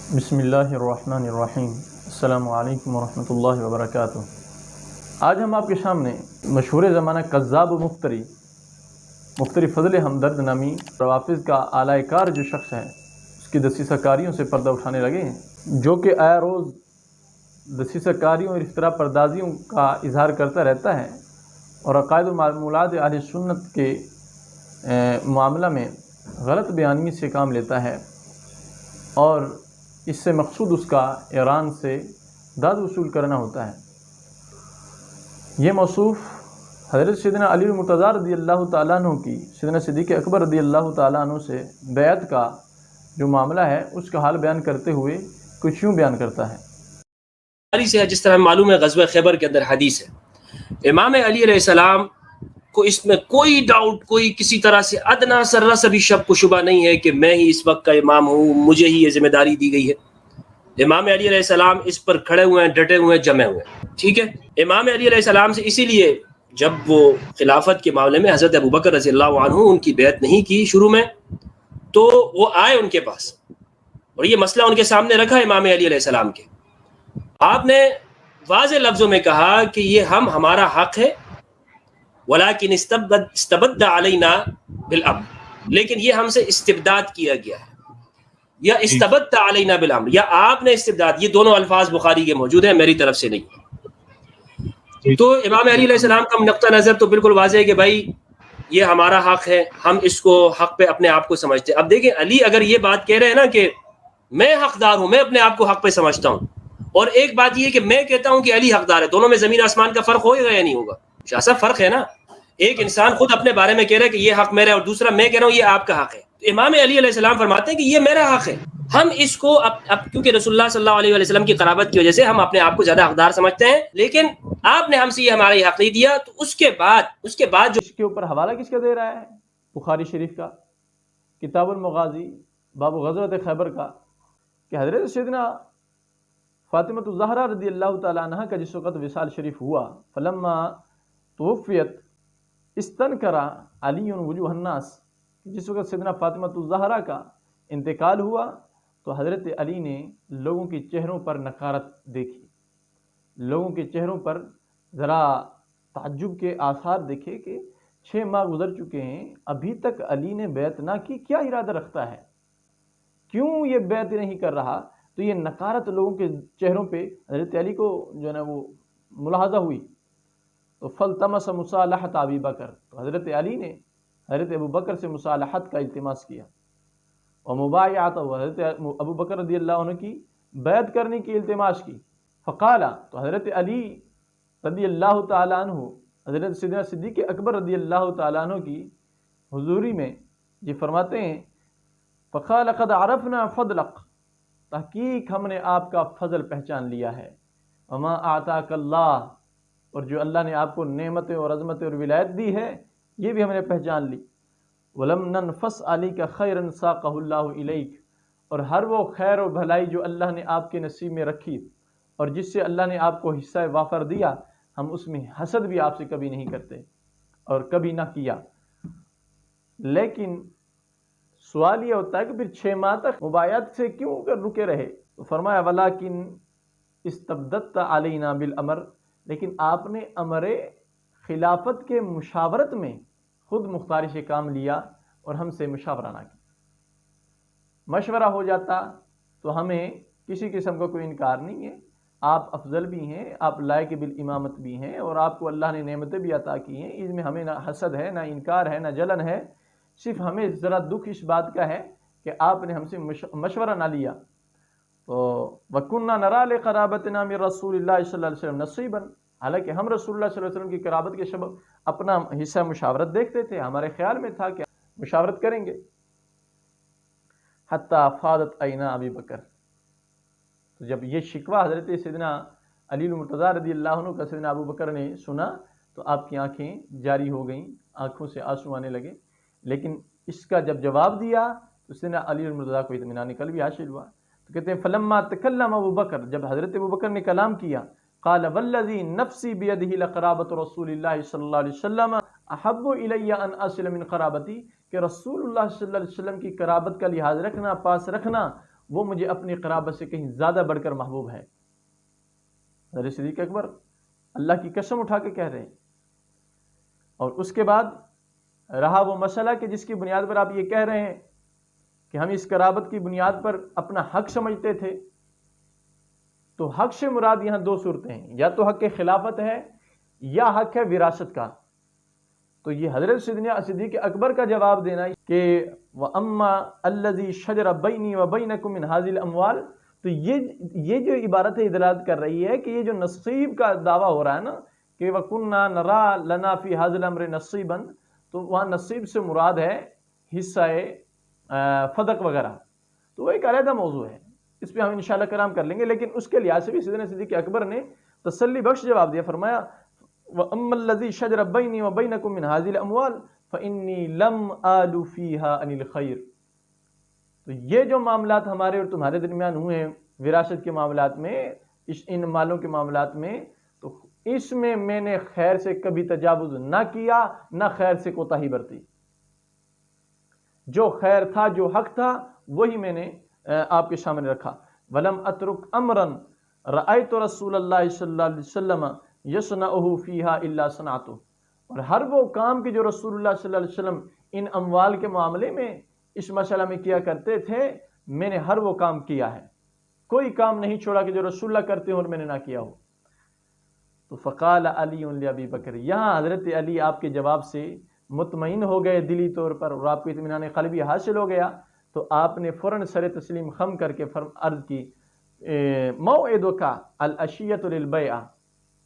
بسم اللہ الرحمن الرحیم۔ السلام علیکم ورحمۃ اللہ وبرکاتہ۔ آج ہم آپ کے سامنے مشہور زمانہ کذاب و مفتری فضل ہمدرد نامی روافظ کا اعلی کار جو شخص ہے اس کی دسیسہ کاریوں سے پردہ اٹھانے لگے ہیں، جو کہ آیا روز دسیسہ کاریوں اور افطرا پردازیوں کا اظہار کرتا رہتا ہے اور عقائد و معمولات اہل سنت کے معاملہ میں غلط بیانی سے کام لیتا ہے، اور اس سے مقصود اس کا ایران سے داد وصول کرنا ہوتا ہے۔ یہ موصوف حضرت سیدنا علی المرتضیٰ رضی اللہ تعالیٰ عنہ کی سیدنا صدیق اکبر رضی اللہ تعالیٰ عنہ سے بیعت کا جو معاملہ ہے اس کا حال بیان کرتے ہوئے کچھ یوں بیان کرتا ہے۔ سے جس طرح معلوم ہے غزوہ خیبر کے اندر حدیث ہے، امام علی علیہ السلام کو اس میں کوئی ڈاؤٹ، کوئی کسی طرح سے ادنا ذرہ سا بھی شک و شبہ نہیں ہے کہ میں ہی اس وقت کا امام ہوں، مجھے ہی یہ ذمہ داری دی گئی ہے۔ امام علی علیہ السلام اس پر کھڑے ہوئے ہیں، ڈٹے ہوئے ہیں، جمے ہوئے ہیں، ٹھیک ہے۔ امام علی علیہ السلام سے اسی لیے جب وہ خلافت کے معاملے میں حضرت ابوبکر رضی اللہ عنہ ان کی بیعت نہیں کی شروع میں، تو وہ آئے ان کے پاس اور یہ مسئلہ ان کے سامنے رکھا امام علی علیہ السلام کے۔ آپ نے واضح لفظوں میں کہا کہ یہ ہمارا حق ہے، ولیکن استبد علینا بالامر، لیکن یہ ہم سے استبداد کیا گیا ہے، یا استبد علینا بالامر، یا آپ نے استبداد، یہ دونوں الفاظ بخاری کے موجود ہیں، میری طرف سے نہیں۔ تو امام علی علیہ السلام کا نقطہ نظر تو بالکل واضح ہے کہ بھائی یہ ہمارا حق ہے، ہم اس کو حق پہ اپنے آپ کو سمجھتے ہیں۔ اب دیکھیں علی اگر یہ بات کہہ رہے ہیں نا کہ میں حقدار ہوں، میں اپنے آپ کو حق پہ سمجھتا ہوں، اور ایک بات یہ کہ میں کہتا ہوں کہ علی حقدار ہے، دونوں میں زمین آسمان کا فرق ہوگا یا نہیں ہوگا؟ شاہ صاحب فرق ہے نا، ایک انسان خود اپنے بارے میں کہہ رہا ہے کہ یہ حق میرا ہے، اور دوسرا میں کہہ رہا ہوں یہ آپ کا حق ہے۔ تو امام علی علیہ السلام فرماتے ہیں کہ یہ میرا حق ہے، ہم اس کو اب کیونکہ رسول اللہ صلی اللہ علیہ وسلم کی قرابت کی وجہ سے ہم اپنے آپ کو زیادہ حقدار سمجھتے ہیں، لیکن آپ نے ہم سے یہ ہمارا یہ حق نہیں دیا۔ تو اس کے بعد جو اس کے اوپر حوالہ کس کا دے رہا ہے؟ بخاری شریف کا کتاب المغازی باب غزوۃ خیبر کا، کہ حضرت سیدنا فاطمۃ الزہرا رضی اللہ تعالیٰ عنہ کا جس وقت وصال شریف ہوا، فلما توفیت استنکر علی وجوہ الناس، جس وقت سیدنا فاطمۃ الزہرا کا انتقال ہوا تو حضرت علی نے لوگوں کے چہروں پر نکارت دیکھی، لوگوں کے چہروں پر ذرا تعجب کے آثار دیکھے کہ 6 ماہ گزر چکے ہیں، ابھی تک علی نے بیعت نہ کی، کیا ارادہ رکھتا ہے، کیوں یہ بیعت نہیں کر رہا؟ تو یہ نکارت لوگوں کے چہروں پہ حضرت علی کو جو ہے نا وہ ملاحظہ ہوئی، تو فلتمس مصالحت ابی بکر، تو حضرت علی نے حضرت ابو بکر سے مصالحت کا التماس کیا، اور مبایعت، حضرت ابو بکر رضی اللہ عنہ کی بیعت کرنے کی التماس کی۔ فقال، تو حضرت علی رضی اللہ تعالیٰ عنہ حضرت سیدنا صدیق اکبر رضی اللہ تعالیٰ عنہ کی حضوری میں یہ فرماتے ہیں، فقال قد عرفنا فضلک، تحقیق ہم نے آپ کا فضل پہچان لیا ہے، وما اعطاک اللہ، اور جو اللہ نے آپ کو نعمتیں اور عظمتیں اور ولایت دی ہے یہ بھی ہم نے پہچان لی، ولم ننفس علیک خیرا ساقہ اللہ الیک، اور ہر وہ خیر و بھلائی جو اللہ نے آپ کے نصیب میں رکھی اور جس سے اللہ نے آپ کو حصہ وافر دیا، ہم اس میں حسد بھی آپ سے کبھی نہیں کرتے اور کبھی نہ کیا۔ لیکن سوال یہ ہوتا ہے کہ پھر 6 ماہ تک مبایعت سے کیوں کر رکے رہے؟ تو فرمایا ولیکن استبدت علینا بالامر، لیکن آپ نے امر خلافت کے مشاورت میں خود مختاری سے کام لیا اور ہم سے مشاورہ نہ کیا۔ مشورہ ہو جاتا تو ہمیں کسی قسم کا کوئی انکار نہیں ہے، آپ افضل بھی ہیں، آپ لائق بالامامت بھی ہیں، اور آپ کو اللہ نے نعمتیں بھی عطا کی ہیں، اس میں ہمیں نہ حسد ہے، نہ انکار ہے، نہ جلن ہے، صرف ہمیں ذرا دکھ اس بات کا ہے کہ آپ نے ہم سے مشورہ نہ لیا۔ تو وَكُنَّا نَرَىٰ لِقَرَابَتِنَا مِن رَسُولِ اللَّهِ صلی اللہ علیہ وسلم نصیباً، حالانکہ ہم رسول اللہ صلی اللہ علیہ وسلم کی قرابت کے سبب اپنا حصہ مشاورت دیکھتے تھے، ہمارے خیال میں تھا کہ مشاورت کریں گے۔ حتیٰ فاضت عینا ابی بکر، تو جب یہ شکوہ حضرت سیدنا علی المرتضیٰ رضی اللہ عنہ کا سیدنا ابو بکر نے سنا تو آپ کی آنکھیں جاری ہو گئیں، آنکھوں سے آنسو آنے لگے، لیکن اس کا جب جواب دیا تو سیدنا علی المرتضیٰ کو اطمینان قلبی بھی حاصل ہوا۔ تو کہتے ہیں فلما تکلم ابو بکر، جب حضرت ابو بکر نے کلام کیا، قال والذی نفسی بیدہ لقرابۃ رسول اللہ صلی اللہ علیہ وسلم احب الی ان اصل من قرابتی، کہ رسول اللہ صلی اللہ علیہ وسلم کی قرابت کا لحاظ رکھنا، پاس رکھنا، وہ مجھے اپنی قرابت سے کہیں زیادہ بڑھ کر محبوب ہے۔ حضرت صدیق اکبر اللہ کی قسم اٹھا کے کہہ رہے ہیں۔ اور اس کے بعد رہا وہ مسئلہ کہ جس کی بنیاد پر آپ یہ کہہ رہے ہیں کہ ہم اس قرابت کی بنیاد پر اپنا حق سمجھتے تھے، تو حق سے مراد یہاں دو صورتیں ہیں، یا تو حق خلافت ہے یا حق ہے وراثت کا۔ تو یہ حضرت سیدنا صدیق اکبر کا جواب دینا کہ وَأَمَّا الَّذِي شَجَرَ بَيْنِي وَبَيْنَكُم مِّنْ هَٰذِهِ الْأَمْوَالِ، تو یہ جو عبارت دلالت کر رہی ہے کہ یہ جو نصیب کا دعویٰ ہو رہا ہے نا کہ وَكُنَّا نَرَىٰ لَنَا فِي هَٰذَا الْأَمْرِ نَصِيبًا، تو وہاں نصیب سے مراد ہے حصہ فدق وغیرہ، تو وہ ایک علیحدہ موضوع ہے، اس پہ ہم انشاءاللہ کلام کر لیں گے۔ لیکن اس کے لحاظ سے بھی سیدنا صدیق اکبر نے تسلی بخش جواب دیا، فرمایا وَأَمَّا الَّذِي شَجَرَ بَيْنِي وَبَيْنَكُم مِّنْ هَٰذِهِ الْأَمْوَالِ فَإِنِّي لَمْ آلُ فِيهَا عَنِ الْخَيْرِ، تو یہ جو معاملات ہمارے اور تمہارے درمیان ہوئے ہیں وراثت کے معاملات میں، ان مالوں کے معاملات میں، تو اس میں نے خیر سے کبھی تجاوز نہ کیا، نہ خیر سے کوتاہی برتی۔ جو خیر تھا، جو حق تھا، وہی میں نے آپ کے سامنے رکھا۔ وَلَمْ أَتْرُكْ أَمْرًا رَأَيْتُ رَسُولَ اللَّهِ صلی اللہ علیہ وسلم يَصْنَعُهُ فِيهَا إِلَّا صَنَعْتُهُ، اور ہر وہ کام کہ جو رسول اللہ صلی اللہ علیہ وسلم ان اموال کے معاملے میں اس مسئلہ میں کیا کرتے تھے، میں نے ہر وہ کام کیا ہے، کوئی کام نہیں چھوڑا کہ جو رسول اللہ کرتے ہوں اور میں نے نہ کیا ہو۔ تو فقال علی لابی بکر، یہاں حضرت علی آپ کے جواب سے مطمئن ہو گئے دلی طور پر، اور آپ کو اطمینان قلبی حاصل ہو گیا، تو آپ نے فوراً سر تسلیم خم کر کے عرض کی موعدک العشیۃ للبیعہ،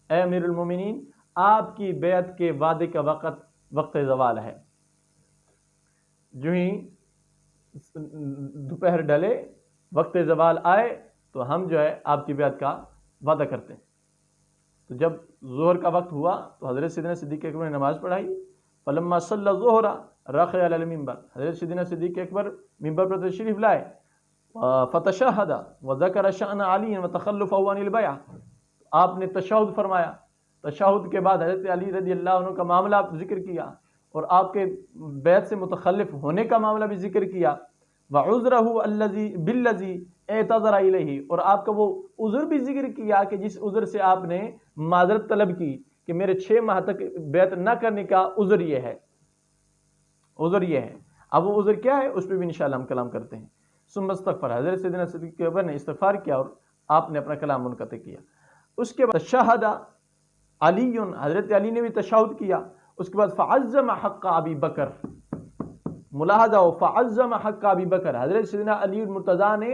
اے امیر المومنین، آپ کی بیعت کے وعدے کا وقت زوال ہے۔ جو ہی دوپہر ڈلے، وقت زوال آئے، تو ہم جو ہے آپ کی بیعت کا وعدہ کرتے ہیں۔ تو جب ظہر کا وقت ہوا تو حضرت سیدنا صدیق اکبر نے نماز پڑھائی، فلما صلی الظہر رقی علی المنبر، حضرت سیدنا صدیق اکبر ممبر پر تشریف لائے، فتشہد وذکر شأن علی وتخلفہ عن البیعہ، آپ نے تشہد فرمایا، تشہد کے بعد حضرت علی رضی اللہ عنہ کا معاملہ ذکر کیا، اور آپ کے بیعت سے متخلف ہونے کا معاملہ بھی ذکر کیا، وعذرہ بالذی اعتذر الیہ، اور آپ کا وہ عذر بھی ذکر کیا کہ جس عذر سے آپ نے معذرت طلب کی کہ میرے 6 ماہ تک بیعت نہ کرنے کا عذر یہ ہے، عذر یہ ہے۔ اب وہ عذر کیا ہے اس پہ بھی انشاءاللہ ہم کلام کرتے ہیں۔ ثم استغفر، حضرت سیدنا صدیق اکبر نے استغفار کیا اور آپ نے اپنا کلام منقطع کیا۔ اس کے بعد تشہد علی، حضرت علی نے بھی تشہد کیا۔ اس کے بعد فعظم حق ابی بکر، ملاحظہ ہو، فعظم حق ابی بکر، حضرت سیدنا علی المرتضیٰ نے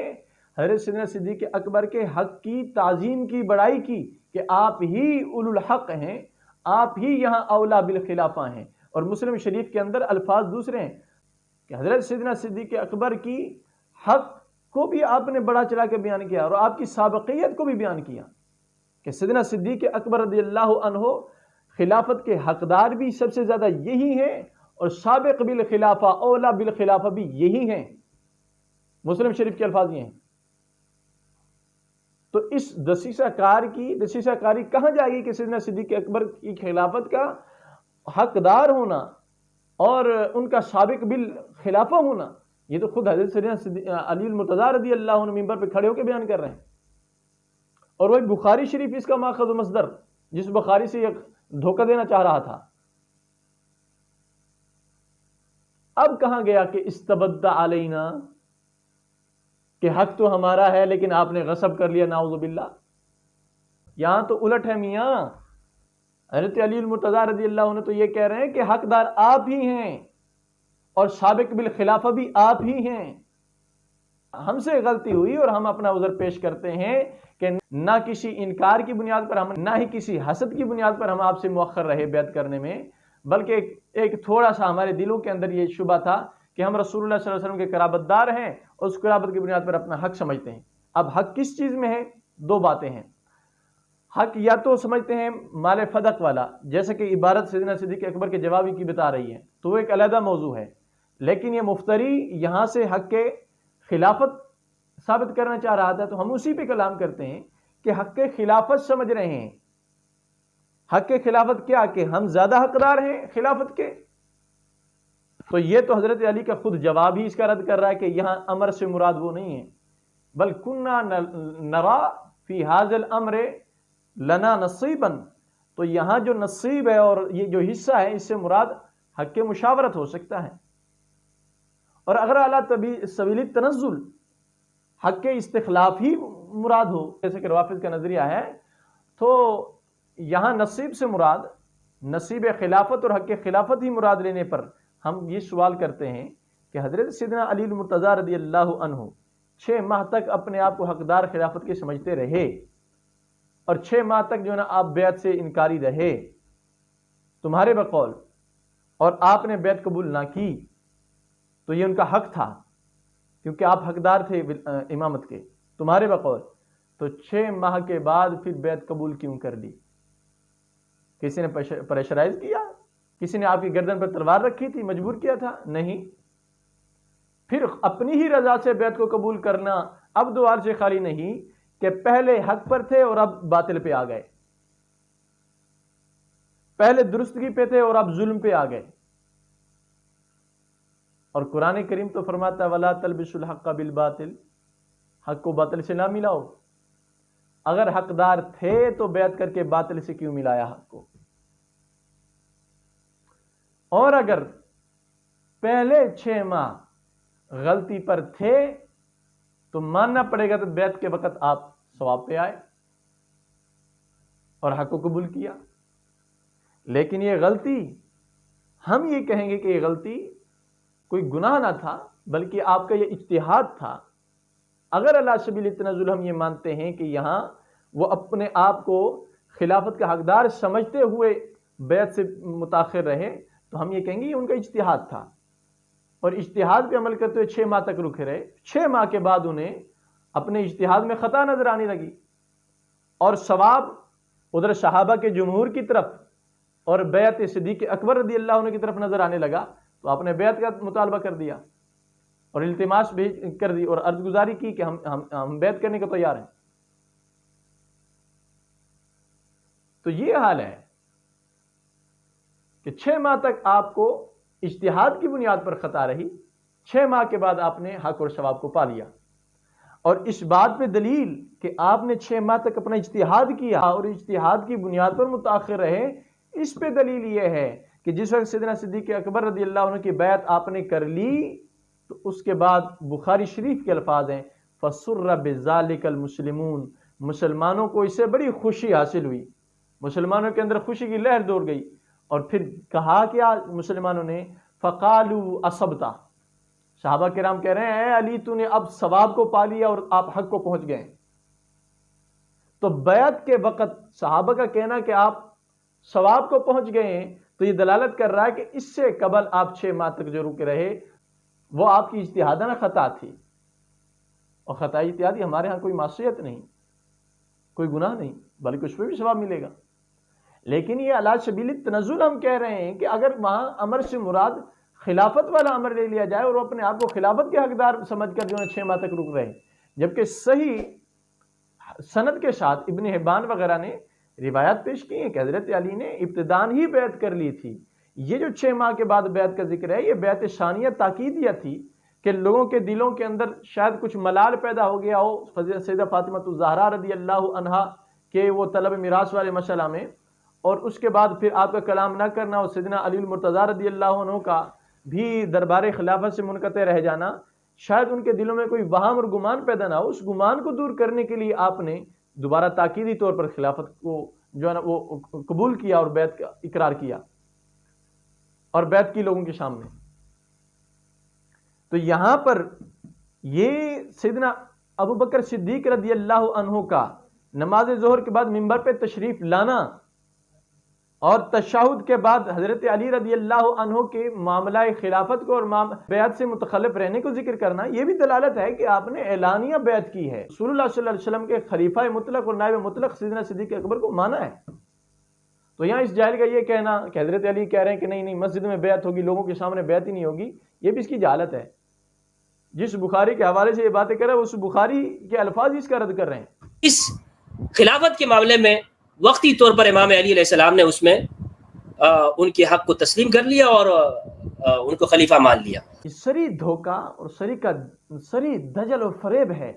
حضرت سیدنا صدیق اکبر کے حق کی تعظیم کی، بڑائی کی کہ آپ ہی اولو الحق ہیں، آپ ہی یہاں اولا بالخلافہ ہیں۔ اور مسلم شریف کے اندر الفاظ دوسرے ہیں کہ حضرت سیدنا صدیق اکبر کی حق کو بھی آپ نے بڑا چلا کے بیان کیا، اور آپ کی سابقیت کو بھی بیان کیا کہ سیدنا صدیق اکبر رضی اللہ عنہ خلافت کے حقدار بھی سب سے زیادہ یہی ہیں، اور سابق بالخلافہ، اولا بالخلافہ بھی یہی ہیں۔ مسلم شریف کے الفاظ یہ ہیں۔ تو اس دسیسہ کاری کہاں جائے گی کہ سیدنا صدیق اکبر کی خلافت کا حقدار ہونا اور ان کا سابق بالخلافہ ہونا، یہ تو خود حضرت سیدنا علی المرتضیٰ رضی اللہ عنہ منبر پہ کھڑے ہو کے بیان کر رہے ہیں۔ اور وہی بخاری شریف اس کا ماخذ و مصدر، جس بخاری سے یہ دھوکہ دینا چاہ رہا تھا۔ اب کہاں گیا کہ استبد علینا، کہ حق تو ہمارا ہے لیکن آپ نے غصب کر لیا، نعوذ باللہ۔ یہاں تو الٹ ہے میاں، حضرت علی المرتضیٰ رضی اللہ عنہ تو یہ کہہ رہے ہیں کہ حقدار آپ ہی ہیں اور سابق بالخلافہ بھی آپ ہی ہیں۔ ہم سے غلطی ہوئی اور ہم اپنا عذر پیش کرتے ہیں کہ نہ کسی انکار کی بنیاد پر، ہم نہ ہی کسی حسد کی بنیاد پر ہم آپ سے مؤخر رہے بیعت کرنے میں، بلکہ ایک تھوڑا سا ہمارے دلوں کے اندر یہ شبہ تھا کہ ہم رسول اللہ صلی اللہ علیہ وسلم کے قرابت دار ہیں اور اس قرابت کی بنیاد پر اپنا حق سمجھتے ہیں۔ اب حق کس چیز میں ہے؟ 2 باتیں ہیں۔ حق یا تو سمجھتے ہیں مال فدق والا، جیسے کہ عبارت سیدنا صدیق اکبر کے جوابی کی بتا رہی ہے، تو وہ ایک علیحدہ موضوع ہے، لیکن یہ مفتری یہاں سے حق کے خلافت ثابت کرنا چاہ رہا تھا، تو ہم اسی پہ کلام کرتے ہیں کہ حق کے خلافت سمجھ رہے ہیں۔ حق کے خلافت کیا کہ ہم زیادہ حقدار ہیں خلافت کے؟ تو یہ تو حضرت علی کا خود جواب ہی اس کا رد کر رہا ہے کہ یہاں امر سے مراد وہ نہیں ہے، بل کننا نرا فی ھذا الامر لنا نصیبا، تو یہاں جو نصیب ہے اور یہ جو حصہ ہے اس سے مراد حق کے مشاورت ہو سکتا ہے، اور اگر اعلیٰ سبیل التنزل حق کے استخلاف ہی مراد ہو جیسے کہ روافض کا نظریہ ہے، تو یہاں نصیب سے مراد نصیب خلافت اور حق خلافت ہی مراد لینے پر ہم یہ سوال کرتے ہیں کہ حضرت سیدنا علی المرتضیٰ رضی اللہ عنہ 6 ماہ تک اپنے آپ کو حقدار خلافت کے سمجھتے رہے، اور 6 ماہ تک جو ہے نا آپ بیعت سے انکاری رہے تمہارے بقول، اور آپ نے بیعت قبول نہ کی، تو یہ ان کا حق تھا کیونکہ آپ حقدار تھے امامت کے تمہارے بقول، تو 6 ماہ کے بعد پھر بیعت قبول کیوں کر لی؟ کسی نے پریشرائز کیا؟ کسی نے آپ کی گردن پر تلوار رکھی تھی، مجبور کیا تھا؟ نہیں، پھر اپنی ہی رضا سے بیعت کو قبول کرنا اب دوار سے خالی نہیں کہ پہلے حق پر تھے اور اب باطل پہ آ گئے، پہلے درستگی پہ تھے اور اب ظلم پہ آ گئے۔ اور قرآن کریم تو فرماتا ہے وَلَا تَلْبِسُوا الْحَقَّ بِالْبَاطِلِ، حق کو باطل سے نہ ملاؤ۔ اگر حقدار تھے تو بیعت کر کے باطل سے کیوں ملایا حق کو؟ اور اگر پہلے 6 ماہ غلطی پر تھے تو ماننا پڑے گا تو بیعت کے وقت آپ ثواب پہ آئے اور حق کو قبول کیا، لیکن یہ غلطی، ہم یہ کہیں گے کہ یہ غلطی کوئی گناہ نہ تھا بلکہ آپ کا یہ اجتہاد تھا۔ اگر علی سبیل التنزل ہم یہ مانتے ہیں کہ یہاں وہ اپنے آپ کو خلافت کا حقدار سمجھتے ہوئے بیعت سے متاخر رہے تو ہم یہ کہیں گے یہ ان کا اجتہاد تھا، اور اجتہاد پہ عمل کرتے ہوئے 6 ماہ تک رکے رہے۔ 6 ماہ کے بعد انہیں اپنے اجتہاد میں خطا نظر آنے لگی اور ثواب ادھر صحابہ کے جمہور کی طرف اور بیعت صدیق اکبر رضی اللہ عنہ کی طرف نظر آنے لگا، تو آپ نے بیعت کا مطالبہ کر دیا اور التماس بھی کر دی اور عرض گزاری کی کہ ہم بیعت کرنے کو تیار ہیں۔ تو یہ حال ہے کہ 6 ماہ تک آپ کو اجتہاد کی بنیاد پر خطا رہی، 6 ماہ کے بعد آپ نے حق اور ثواب کو پا لیا، اور اس بات پہ دلیل کہ آپ نے 6 ماہ تک اپنا اجتہاد کیا اور اجتہاد کی بنیاد پر متاخر رہے، اس پہ دلیل یہ ہے کہ جس وقت سیدنا صدیق اکبر رضی اللہ عنہ کی بیعت آپ نے کر لی تو اس کے بعد بخاری شریف کے الفاظ ہیں فَسُرَّ بِذَلِكَ الْمُسْلِمُونَ، مسلمانوں کو اس سے بڑی خوشی حاصل ہوئی، مسلمانوں کے اندر خوشی کی لہر دوڑ گئی، اور پھر کہا کیا مسلمانوں نے فَقَالُوا أَصَبْتَ، صحابہ کرام کہہ رہے ہیں اے علی تو نے اب ثواب کو پا لیا اور آپ حق کو پہنچ گئے۔ تو بیعت کے وقت صحابہ کا کہنا کہ آپ ثواب کو پہنچ گئے ہیں تو یہ دلالت کر رہا ہے کہ اس سے قبل آپ 6 ماہ تک جو رکے رہے وہ آپ کی اجتہادانہ خطا تھی، اور خطا اجتہادی ہمارے ہاں کوئی معصیت نہیں، کوئی گناہ نہیں، بلکہ اس پہ بھی ثواب ملے گا۔ لیکن یہ علی سبیل التنزل ہم کہہ رہے ہیں کہ اگر وہاں امر سے مراد خلافت والا امر لے لیا جائے اور وہ اپنے آپ کو خلافت کے حقدار سمجھ کر جو ہے 6 ماہ تک رک رہے، جبکہ صحیح سند کے ساتھ ابن حبان وغیرہ نے روایات پیش کی ہیں کہ حضرت علی نے ابتداً ہی بیعت کر لی تھی۔ یہ جو 6 ماہ کے بعد بیعت کا ذکر ہے یہ بیعت ثانیہ تاکیدیہ تھی کہ لوگوں کے دلوں کے اندر شاید کچھ ملال پیدا ہو گیا ہو سیدہ فاطمہ الزہرا رضی اللہ عنہا کہ وہ طلب میراث والے مسئلہ میں، اور اس کے بعد پھر آپ کا کلام نہ کرنا اور سیدنا علی المرتضیٰ رضی اللہ عنہ کا بھی دربار خلافت سے منقطع رہ جانا، شاید ان کے دلوں میں کوئی وہم اور گمان پیدا نہ ہو۔ اس گمان کو دور کرنے کے لیے آپ نے دوبارہ تاکیدی طور پر خلافت کو جو ہے نا وہ قبول کیا اور بیعت کا اقرار کیا اور بیعت کی لوگوں کے سامنے۔ تو یہاں پر یہ سیدنا ابوبکر صدیق رضی اللہ عنہ کا نماز ظہر کے بعد منبر پہ تشریف لانا اور تشہد کے بعد حضرت علی رضی اللہ عنہ کے معاملہ خلافت کو اور بیعت سے متخلف رہنے کو ذکر کرنا، یہ بھی دلالت ہے کہ آپ نے اعلانیہ بیعت کی ہے، رسول اللہ صلی اللہ علیہ وسلم کے خلیفہ مطلق اور نائب مطلق سیدنا صدیق اکبر کو مانا ہے۔ تو یہاں اس جاہل کا یہ کہنا کہ حضرت علی کہہ رہے ہیں کہ نہیں مسجد میں بیعت ہوگی، لوگوں کے سامنے بیعت ہی نہیں ہوگی، یہ بھی اس کی جہالت ہے۔ جس بخاری کے حوالے سے یہ باتیں کر رہے ہیں اس بخاری کے الفاظ اس کا رد کر رہے ہیں۔ اس خلافت کے معاملے میں وقتی طور پر امام علی علیہ السلام نے اس میں ان کے حق کو تسلیم کر لیا اور ان کو خلیفہ مان لیا۔ سری دھوکہ اور سری دجل و فریب ہے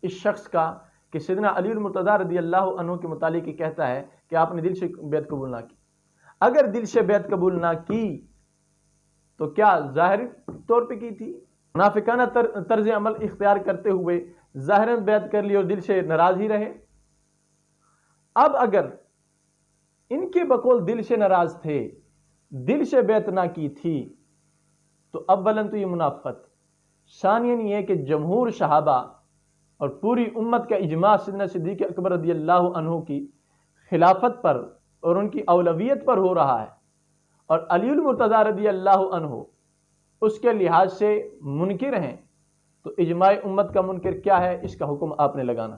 اس شخص کا کہ سیدنا علی المرتضیٰ رضی اللہ عنہ کے متعلق یہ کہتا ہے کہ آپ نے دل سے بیعت قبول نہ کی. اگر دل سے بیعت قبول نہ کی تو کیا ظاہری طور پہ کی تھی؟ منافقانہ طرز عمل اختیار کرتے ہوئے ظاہراً بیعت کر لی اور دل سے ناراض ہی رہے. اب اگر ان کے بقول دل سے ناراض تھے، دل سے بیعت نہ کی تھی، تو اولاً تو یہ منافقت، ثانیاً یہ کہ جمہور صحابہ اور پوری امت کا اجماع سیدنا صدیق اکبر رضی اللہ عنہ کی خلافت پر اور ان کی اولویت پر ہو رہا ہے، اور علی المرتضیٰ رضی اللہ عنہ اس کے لحاظ سے منکر ہیں، تو اجماع امت کا منکر کیا ہے، اس کا حکم آپ نے لگانا.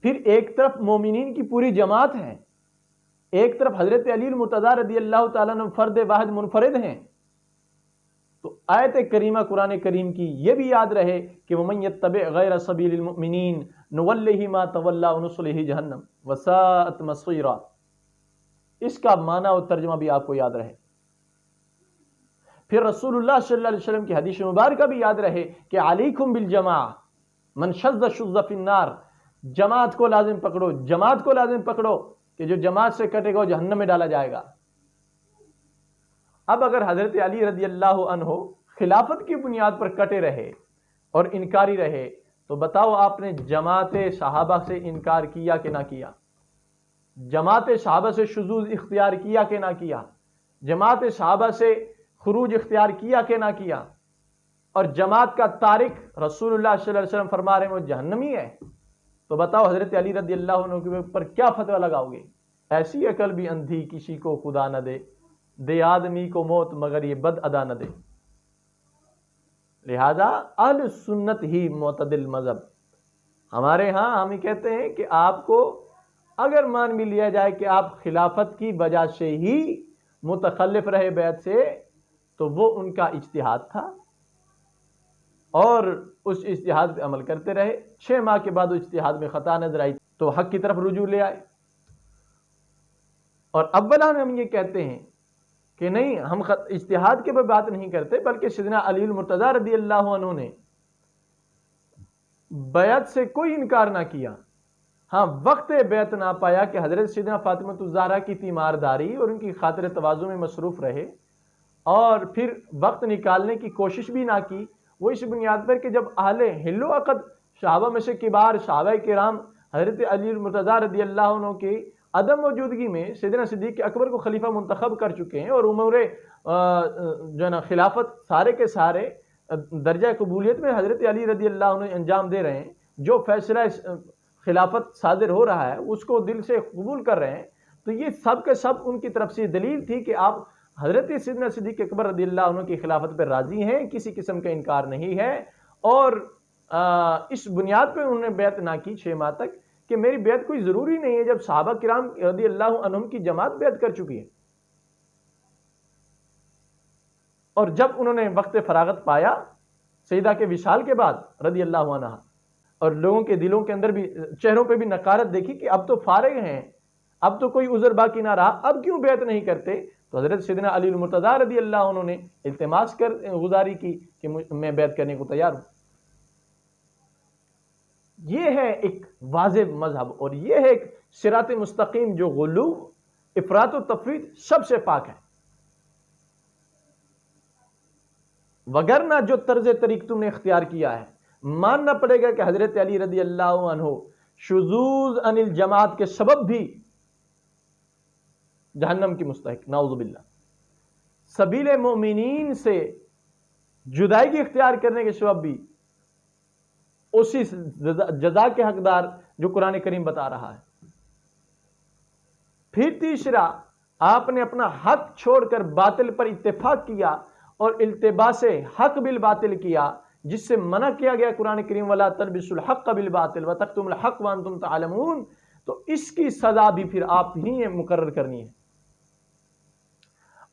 پھر ایک طرف مومنین کی پوری جماعت ہے، ایک طرف حضرت علی المرتضیٰ رضی اللہ تعالیٰ عنہ فرد واحد منفرد ہیں. تو آیت کریمہ قرآن کریم کی یہ بھی یاد رہے کہ وَمَن يَتَّبِعْ غَيْرَ سَبِيلِ الْمُؤْمِنِينَ نُوَلِّهِ مَا تَوَلَّى وَنُصْلِهِ جَهَنَّمَ وَسَاءَتْ مَصِيرًا. اس کا معنی اور ترجمہ بھی آپ کو یاد رہے. پھر رسول اللہ صلی اللہ علیہ وسلم کی حدیث مبارکہ بھی یاد رہے کہ علیکم بالجماعہ من شذ شذ فی النار. جماعت کو لازم پکڑو، جماعت کو لازم پکڑو کہ جو جماعت سے کٹے گا وہ جہنم میں ڈالا جائے گا. اب اگر حضرت علی رضی اللہ عنہ خلافت کی بنیاد پر کٹے رہے اور انکاری رہے تو بتاؤ آپ نے جماعت صحابہ سے انکار کیا کہ نہ کیا؟ جماعت صحابہ سے شذوذ اختیار کیا کہ نہ کیا؟ جماعت صحابہ سے خروج اختیار کیا کہ نہ کیا؟ اور جماعت کا تارک رسول اللہ صلی اللہ علیہ وسلم فرما رہے ہیں وہ جہنمی ہے، تو بتاؤ حضرت علی رضی اللہ عنہ کے اوپر کیا فتویٰ لگاؤ گے؟ ایسی عقل بھی اندھی کسی کو خدا نہ دے، دے آدمی کو موت مگر یہ بد ادا نہ دے. لہذا اہل سنت ہی معتدل مذہب. ہمارے ہاں ہم یہ کہتے ہیں کہ آپ کو اگر مان بھی لیا جائے کہ آپ خلافت کی وجہ سے ہی متخلف رہے بیعت سے، تو وہ ان کا اجتہاد تھا اور اس اجتہاد پہ عمل کرتے رہے. 6 ماہ کے بعد اس اجتہاد میں خطا نظر آئی تو حق کی طرف رجوع لے آئے. اور اولا ہم یہ کہتے ہیں کہ نہیں، ہم اجتہاد کے بات نہیں کرتے، بلکہ سیدنا علی المرتضیٰ رضی اللہ عنہ نے بیعت سے کوئی انکار نہ کیا. ہاں، وقت بیعت نہ پایا کہ حضرت سیدنا فاطمہ الزہرا کی تیمارداری اور ان کی خاطر تواضع میں مصروف رہے، اور پھر وقت نکالنے کی کوشش بھی نہ کی. وہ اس بنیاد پر کہ جب اہل حل و عقد صحابہ میں سے کبار صحابہ کرام حضرت علی المرتضیٰ رضی اللہ عنہ کی عدم موجودگی میں سیدنا صدیق اکبر کو خلیفہ منتخب کر چکے ہیں اور امور جو ہے نا خلافت سارے کے سارے درجہ قبولیت میں حضرت علی رضی اللہ عنہ انجام دے رہے ہیں، جو فیصلہ خلافت صادر ہو رہا ہے اس کو دل سے قبول کر رہے ہیں، تو یہ سب کے سب ان کی طرف سے دلیل تھی کہ آپ حضرت سیدنا صدیق اکبر رضی اللہ عنہ کی خلافت پر راضی ہیں، کسی قسم کا انکار نہیں ہے. اور اس بنیاد پہ انہوں نے بیعت نہ کی 6 ماہ تک کہ میری بیعت کوئی ضروری نہیں ہے جب صحابہ کرام رضی اللہ عنہم کی جماعت بیعت کر چکی ہے. اور جب انہوں نے وقت فراغت پایا سیدہ کے وصال کے بعد رضی اللہ عنہ، اور لوگوں کے دلوں کے اندر بھی چہروں پہ بھی نکارت دیکھی کہ اب تو فارغ ہیں، اب تو کوئی عذر باقی نہ رہا، اب کیوں بیعت نہیں کرتے، تو حضرت سیدنا علی المرتضیٰ رضی اللہ عنہ نے التماس کر گزاری کی کہ میں بیعت کرنے کو تیار ہوں. یہ ہے ایک واضح مذہب اور یہ ہے ایک صراط مستقیم جو غلو، افراط و تفریط سب سے پاک ہے. وگرنہ جو طرز طریق تم نے اختیار کیا ہے، ماننا پڑے گا کہ حضرت علی رضی اللہ عنہ شذوذ عن الجماعت کے سبب بھی جہنم کی مستحق، نعوذ باللہ. سبیل مومنین سے جدائیگی اختیار کرنے کے سبب بھی اسی جزا کے حقدار جو قرآن کریم بتا رہا ہے. پھر تیسرا، آپ نے اپنا حق چھوڑ کر باطل پر اتفاق کیا اور التباس حق بالباطل کیا، جس سے منع کیا گیا قرآن کریم وَلَا تَلْبِسُوا الْحَقَّ بِالْبَاطِلِ وَتَكْتُمُوا الْحَقَّ وَأَنْتُمْ تَعْلَمُونَ. تو اس کی سزا بھی پھر آپ ہی مقرر کرنی ہے.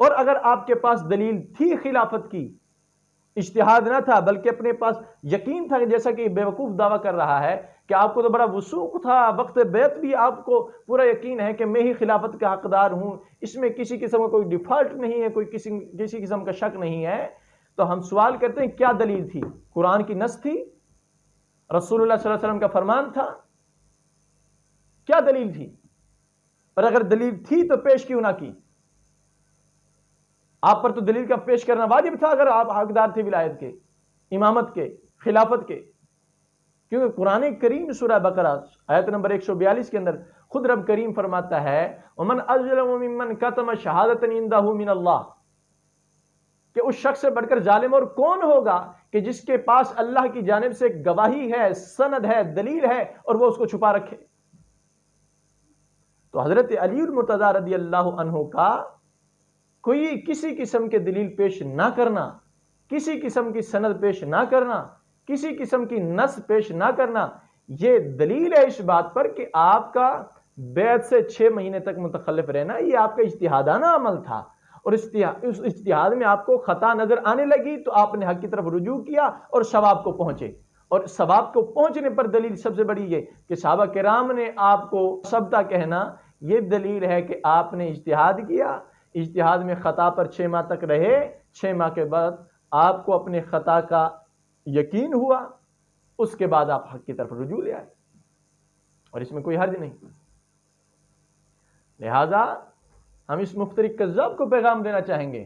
اور اگر آپ کے پاس دلیل تھی خلافت کی، اجتہاد نہ تھا بلکہ اپنے پاس یقین تھا، جیسا کہ بیوقوف دعویٰ کر رہا ہے کہ آپ کو تو بڑا وثوق تھا، وقت بیعت بھی آپ کو پورا یقین ہے کہ میں ہی خلافت کا حقدار ہوں، اس میں کسی قسم کا کوئی ڈیفالٹ نہیں ہے، کوئی کسی قسم کا شک نہیں ہے، تو ہم سوال کرتے ہیں کیا دلیل تھی؟ قرآن کی نص تھی؟ رسول اللہ صلی اللہ علیہ وسلم کا فرمان تھا؟ کیا دلیل تھی؟ اور اگر دلیل تھی تو پیش کیوں نہ کی؟ آپ پر تو دلیل کا پیش کرنا واجب تھا اگر آپ حقدار تھے ولایت کے، امامت کے، خلافت کے، کیونکہ قرآن کریم سورہ بقرہ آیت نمبر 142 کے اندر خود رب کریم فرماتا ہے وَمَنْ أَظْلَمُ مِمَّنْ كَتَمَ شَهَادَةً عِنْدَهُ مِنَ اللَّهِ، کہ اس شخص سے بڑھ کر ظالم اور کون ہوگا کہ جس کے پاس اللہ کی جانب سے گواہی ہے، سند ہے، دلیل ہے، اور وہ اس کو چھپا رکھے۔ تو حضرت علی المرتضیٰ رضی اللہ عنہ کا کوئی کسی قسم کے دلیل پیش نہ کرنا، کسی قسم کی سند پیش نہ کرنا، کسی قسم کی نص پیش نہ کرنا، یہ دلیل ہے اس بات پر کہ آپ کا بیعت سے 6 مہینے تک متخلف رہنا یہ آپ کا اجتہادانہ عمل تھا، اور اس اجتہاد میں آپ کو خطا نظر آنے لگی تو آپ نے حق کی طرف رجوع کیا اور ثواب کو پہنچے، اور ثواب کو پہنچنے پر دلیل سب سے بڑی یہ کہ صحابہ کرام نے آپ کو ثبتا کہنا، یہ دلیل ہے کہ آپ نے اجتہاد کیا، اجتہاد میں خطا پر 6 ماہ تک رہے، 6 ماہ کے بعد آپ کو اپنے خطا کا یقین ہوا، اس کے بعد آپ حق کی طرف رجوع لے آئے، اور اس میں کوئی حرج نہیں۔ لہذا ہم اس مفتری کذاب کو پیغام دینا چاہیں گے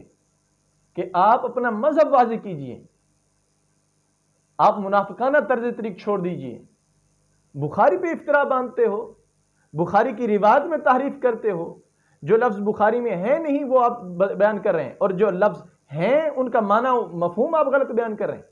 کہ آپ اپنا مذہب واضح کیجئے، آپ منافقانہ طرز طریق چھوڑ دیجئے، بخاری پہ افطرا باندھتے ہو، بخاری کی روایت میں تحریف کرتے ہو، جو لفظ بخاری میں ہے نہیں وہ آپ بیان کر رہے ہیں، اور جو لفظ ہیں ان کا معنی مفہوم آپ غلط بیان کر رہے ہیں۔